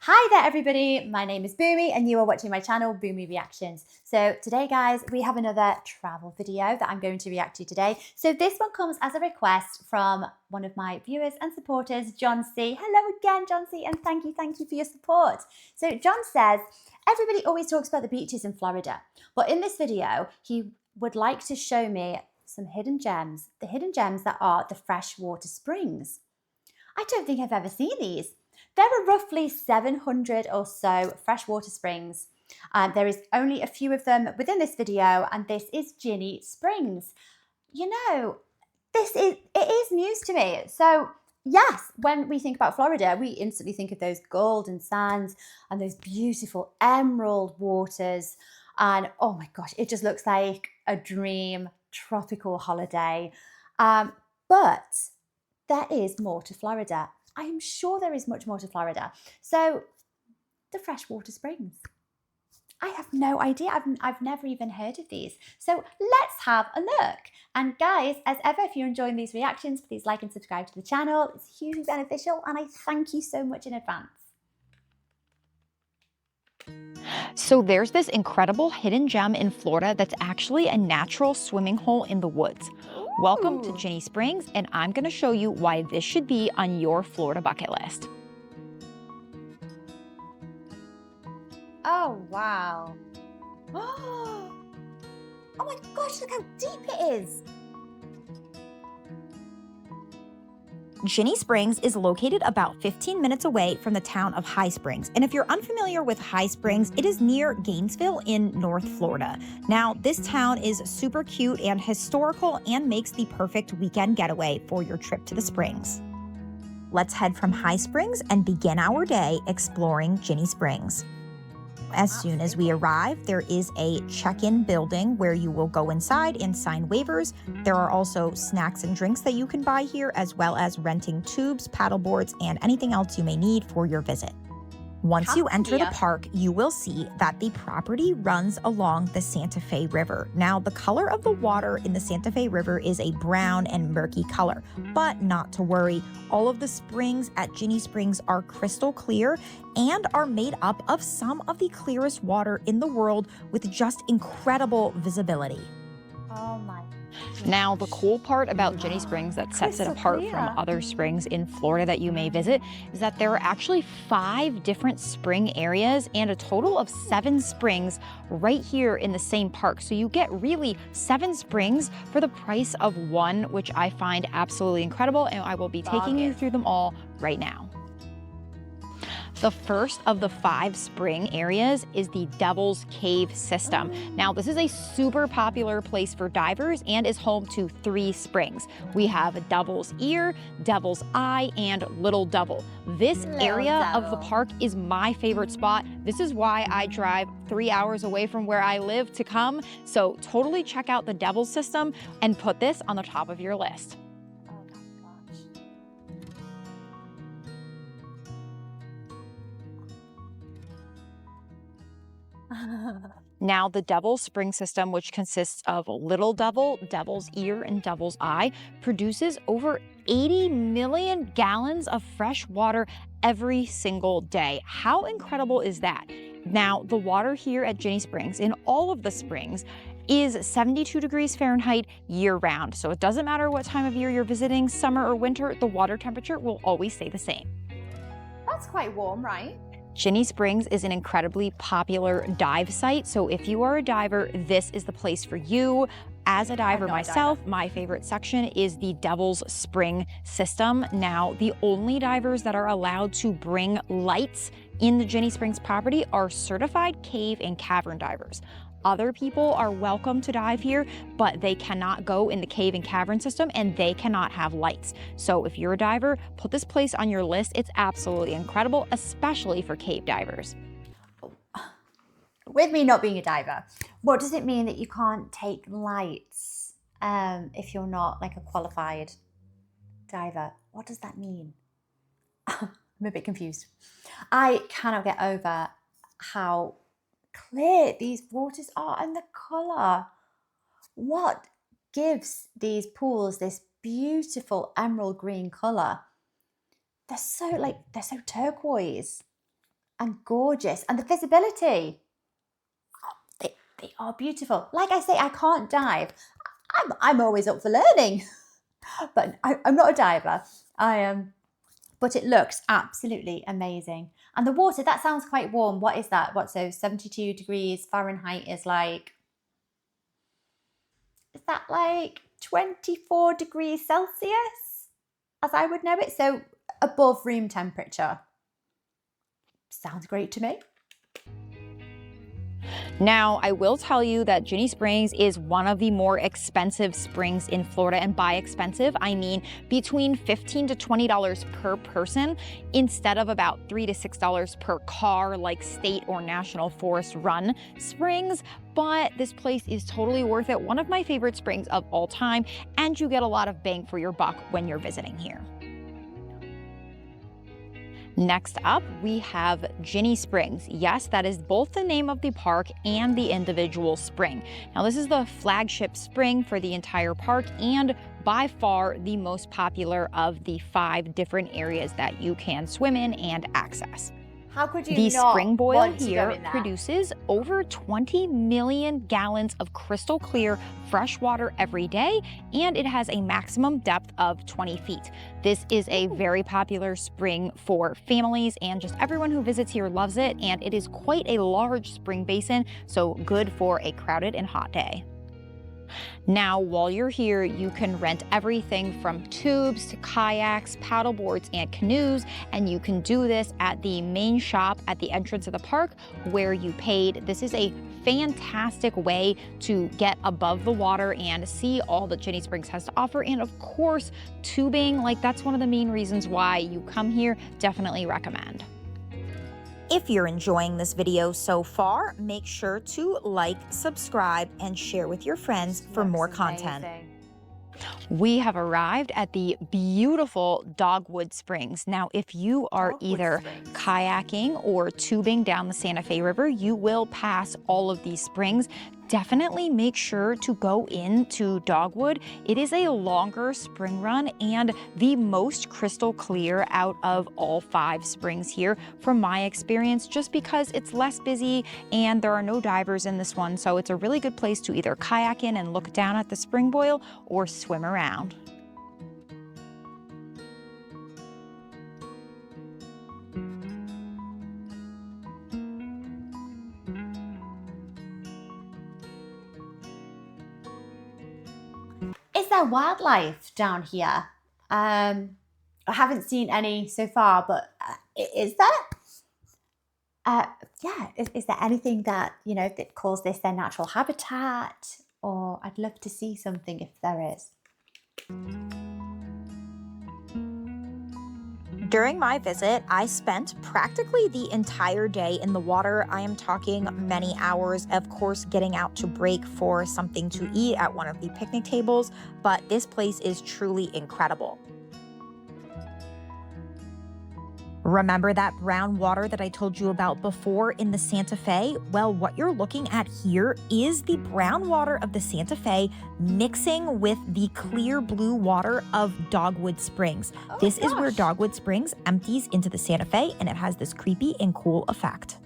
Hi there everybody, my name is Boomy and you are watching my channel Boomy Reactions. So today guys, we have another travel video that I'm going to react to today. So this one comes as a request from one of my viewers and supporters, John C. Hello again John C, and thank you for your support. So John says, everybody always talks about the beaches in Florida, but in this video he would like to show me some hidden gems, the hidden gems that are the freshwater springs. I don't think I've ever seen these. There are roughly 700 or so freshwater springs. There is only a few of them within this video, and this is Ginnie Springs. You know, it is news to me. So yes, when we think about Florida, we instantly think of those golden sands and those beautiful emerald waters. And oh my gosh, it just looks like a dream tropical holiday. But there is more to Florida. I am sure there is much more to Florida. So the freshwater springs. I have no idea. I've never even heard of these. So let's have a look. And guys, as ever, if you're enjoying these reactions, please like and subscribe to the channel. It's hugely beneficial and I thank you so much in advance. So there's this incredible hidden gem in Florida that's actually a natural swimming hole in the woods. Welcome to Ginnie Springs, and I'm going to show you why this should be on your Florida bucket list. Oh, wow. Oh my gosh, look how deep it is. Ginnie Springs is located about 15 minutes away from the town of High Springs. And if you're unfamiliar with High Springs, it is near Gainesville in North Florida. Now, this town is super cute and historical and makes the perfect weekend getaway for your trip to the springs. Let's head from High Springs and begin our day exploring Ginnie Springs. As soon as we arrive, there is a check-in building where you will go inside and sign waivers. There are also snacks and drinks that you can buy here, as well as renting tubes, paddle boards, and anything else you may need for your visit. Once you enter the park, you will see that the property runs along the Santa Fe River. Now, the color of the water in the Santa Fe River is a brown and murky color, but not to worry. All of the springs at Ginnie Springs are crystal clear and are made up of some of the clearest water in the world with just incredible visibility. Oh my. Now, the cool part about Ginnie Springs that sets it apart from other springs in Florida that you may visit is that there are actually 5 different spring areas and a total of 7 springs right here in the same park. So you get really 7 springs for the price of 1, which I find absolutely incredible, and I will be taking you through them all right now. The first of the 5 spring areas is the Devil's Cave system. Now, this is a super popular place for divers and is home to 3 springs. We have Devil's Ear, Devil's Eye, and Little Devil. This area of the park is my favorite spot. This is why I drive 3 hours away from where I live to come. So totally check out the Devil's system and put this on the top of your list. Now, the Devil's Spring system, which consists of Little Devil, Devil's Ear, and Devil's Eye, produces over 80 million gallons of fresh water every single day. How incredible is that? Now, the water here at Ginnie Springs, in all of the springs, is 72 degrees Fahrenheit year-round. So it doesn't matter what time of year you're visiting, summer or winter, the water temperature will always stay the same. That's quite warm, right? Ginnie Springs is an incredibly popular dive site, so if you are a diver, this is the place for you. As a diver myself, my favorite section is the Devil's Spring system. Now, the only divers that are allowed to bring lights in the Ginnie Springs property are certified cave and cavern divers. Other people are welcome to dive here, but they cannot go in the cave and cavern system and they cannot have lights. So if you're a diver, put this place on your list. It's absolutely incredible, especially for cave divers. With me not being a diver, what does it mean that you can't take lights if you're not like a qualified diver? What does that mean? I'm a bit confused. I cannot get over how clear these waters are and the color. What gives these pools this beautiful emerald green color? They're so turquoise. and gorgeous. And the visibility, they are beautiful. Like I say, I can't dive. I'm always up for learning, but I'm not a diver. I am, but it looks absolutely amazing. And the water, that sounds quite warm. What is that? What, so 72 degrees Fahrenheit is that like 24 degrees Celsius, as I would know it? So above room temperature. Sounds great to me. Now, I will tell you that Ginnie Springs is one of the more expensive springs in Florida, and by expensive, I mean between $15 to $20 per person instead of about $3 to $6 per car like state or national forest run springs. But this place is totally worth it, one of my favorite springs of all time, and you get a lot of bang for your buck when you're visiting here. Next up, we have Ginnie Springs. Yes, that is both the name of the park and the individual spring. Now, this is the flagship spring for the entire park and by far the most popular of the 5 different areas that you can swim in and access. How could you The not spring boil want to go here in there? produces over 20 million gallons of crystal clear fresh water every day, and it has a maximum depth of 20 feet. This is a very popular spring for families, and just everyone who visits here loves it, and it is quite a large spring basin, so good for a crowded and hot day. Now, while you're here, you can rent everything from tubes to kayaks, paddle boards, and canoes, and you can do this at the main shop at the entrance of the park where you paid. This is a fantastic way to get above the water and see all that Ginnie Springs has to offer. And of course, tubing, like that's one of the main reasons why you come here. Definitely recommend. If you're enjoying this video so far, make sure to like, subscribe, and share with your friends for more content. We have arrived at the beautiful Dogwood Springs. Now, if you are either kayaking or tubing down the Santa Fe River, you will pass all of these springs. Definitely make sure to go into Dogwood. It is a longer spring run and the most crystal clear out of all 5 springs here from my experience, just because it's less busy and there are no divers in this one. So it's a really good place to either kayak in and look down at the spring boil or swim around. Is there wildlife down here? I haven't seen any so far, but is there? Yeah, is there anything that, that calls this their natural habitat? Or I'd love to see something if there is. During my visit, I spent practically the entire day in the water. I am talking many hours, of course, getting out to break for something to eat at one of the picnic tables, but this place is truly incredible. Remember that brown water that I told you about before in the Santa Fe? Well, what you're looking at here is the brown water of the Santa Fe mixing with the clear blue water of Dogwood Springs. This is where Dogwood Springs empties into the Santa Fe, and it has this creepy and cool effect.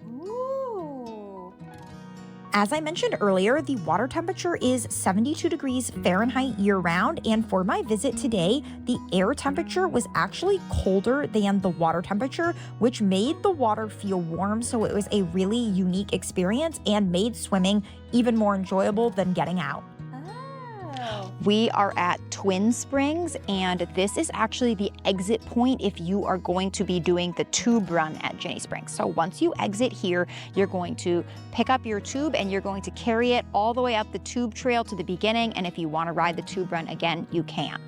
As I mentioned earlier, the water temperature is 72 degrees Fahrenheit year-round, and for my visit today, the air temperature was actually colder than the water temperature, which made the water feel warm, so it was a really unique experience and made swimming even more enjoyable than getting out. We are at Twin Springs, and this is actually the exit point if you are going to be doing the tube run at Ginnie Springs. So once you exit here, you're going to pick up your tube and you're going to carry it all the way up the tube trail to the beginning, and if you want to ride the tube run again, you can.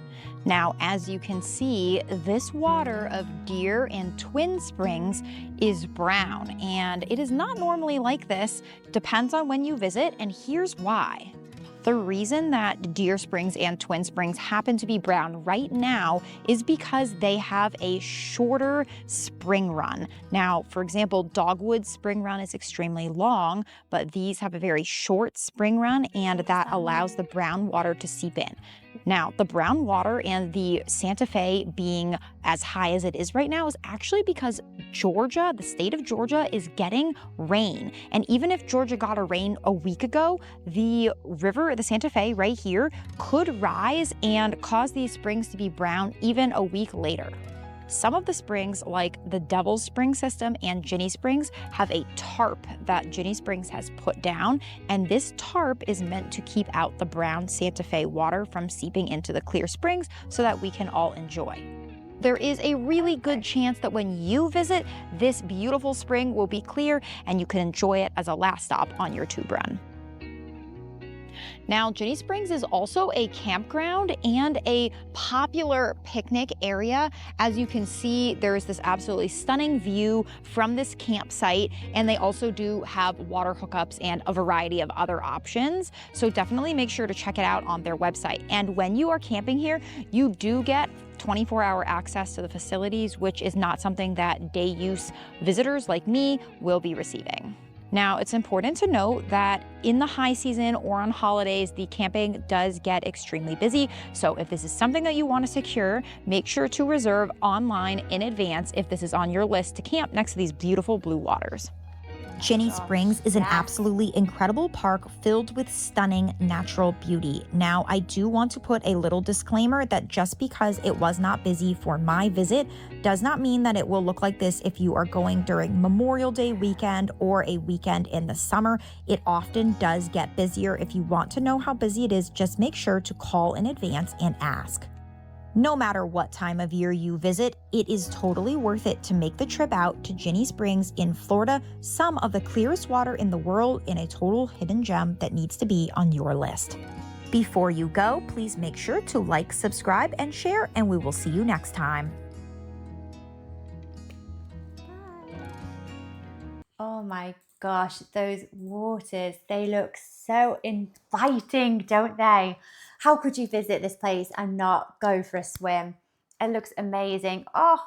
Now, as you can see, this water of Deer and Twin Springs is brown, and it is not normally like this. Depends on when you visit, and here's why. The reason that Deer Springs and Twin Springs happen to be brown right now is because they have a shorter spring run. Now, for example, Dogwood spring run is extremely long, but these have a very short spring run, and that allows the brown water to seep in. Now, the brown water and the Santa Fe being as high as it is right now is actually because Georgia, the state of Georgia, is getting rain. And even if Georgia got a rain a week ago, the river, the Santa Fe right here, could rise and cause these springs to be brown even a week later. Some of the springs, like the Devil's Spring system and Ginnie Springs, have a tarp that Ginnie Springs has put down, and this tarp is meant to keep out the brown Santa Fe water from seeping into the clear springs so that we can all enjoy. There is a really good chance that when you visit, this beautiful spring will be clear and you can enjoy it as a last stop on your tube run. Now, Ginnie Springs is also a campground and a popular picnic area. As you can see, there's this absolutely stunning view from this campsite, and they also do have water hookups and a variety of other options. So definitely make sure to check it out on their website. And when you are camping here, you do get 24-hour access to the facilities, which is not something that day use visitors like me will be receiving. Now, it's important to note that in the high season or on holidays, the camping does get extremely busy. So if this is something that you want to secure, make sure to reserve online in advance if this is on your list to camp next to these beautiful blue waters. Ginnie Springs is an absolutely incredible park filled with stunning natural beauty. Now, I do want to put a little disclaimer that just because it was not busy for my visit does not mean that it will look like this if you are going during Memorial Day weekend or a weekend in the summer. It often does get busier. If you want to know how busy it is, just make sure to call in advance and ask. No matter what time of year you visit, it is totally worth it to make the trip out to Ginnie Springs in Florida, some of the clearest water in the world and a total hidden gem that needs to be on your list. Before you go, please make sure to like, subscribe, and share, and we will see you next time. Bye. Oh my gosh, those waters, they look so inviting, don't they? How could you visit this place and not go for a swim? It looks amazing. Oh,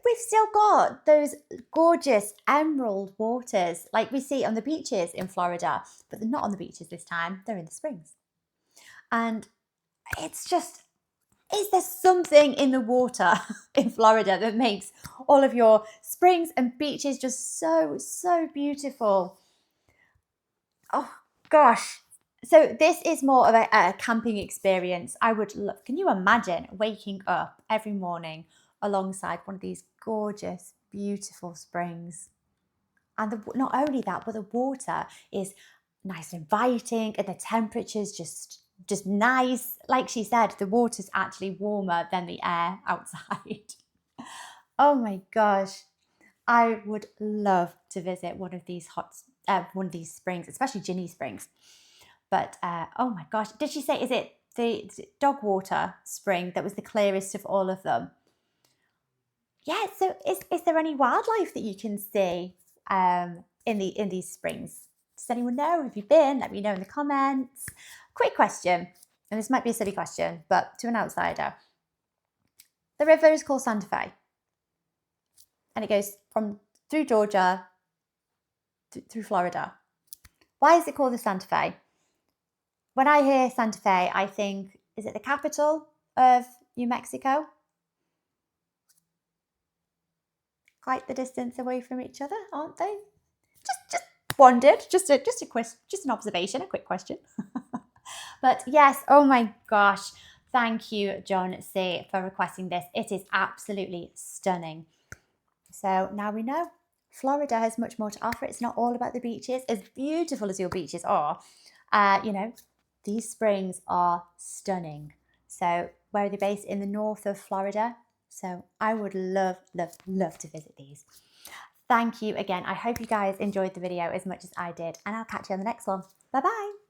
we've still got those gorgeous emerald waters like we see on the beaches in Florida, but they're not on the beaches this time, they're in the springs. And it's just, is there something in the water in Florida that makes all of your springs and beaches just so, so beautiful? Oh gosh. So this is more of a camping experience. I would love, can you imagine waking up every morning alongside one of these gorgeous, beautiful springs? And not only that, but the water is nice and inviting and the temperature's just nice. Like she said, the water's actually warmer than the air outside. Oh my gosh. I would love to visit one of these springs, especially Ginnie Springs. But oh my gosh, did she say, is it the Dogwater Spring that was the clearest of all of them? Yeah, so is there any wildlife that you can see in these springs? Does anyone know? Have you been? Let me know in the comments. Quick question, and this might be a silly question, but to an outsider. The river is called Santa Fe, and it goes through Georgia, through Florida. Why is it called the Santa Fe? When I hear Santa Fe, I think, is it the capital of New Mexico? Quite the distance away from each other, aren't they? Just wondered, just an observation, a quick question. But yes, oh my gosh, thank you, John C, for requesting this. It is absolutely stunning. So now we know Florida has much more to offer. It's not all about the beaches. As beautiful as your beaches are, you know, these springs are stunning. So where are they based? In the north of Florida. So I would love, love, love to visit these. Thank you again. I hope you guys enjoyed the video as much as I did, and I'll catch you on the next one. Bye-bye.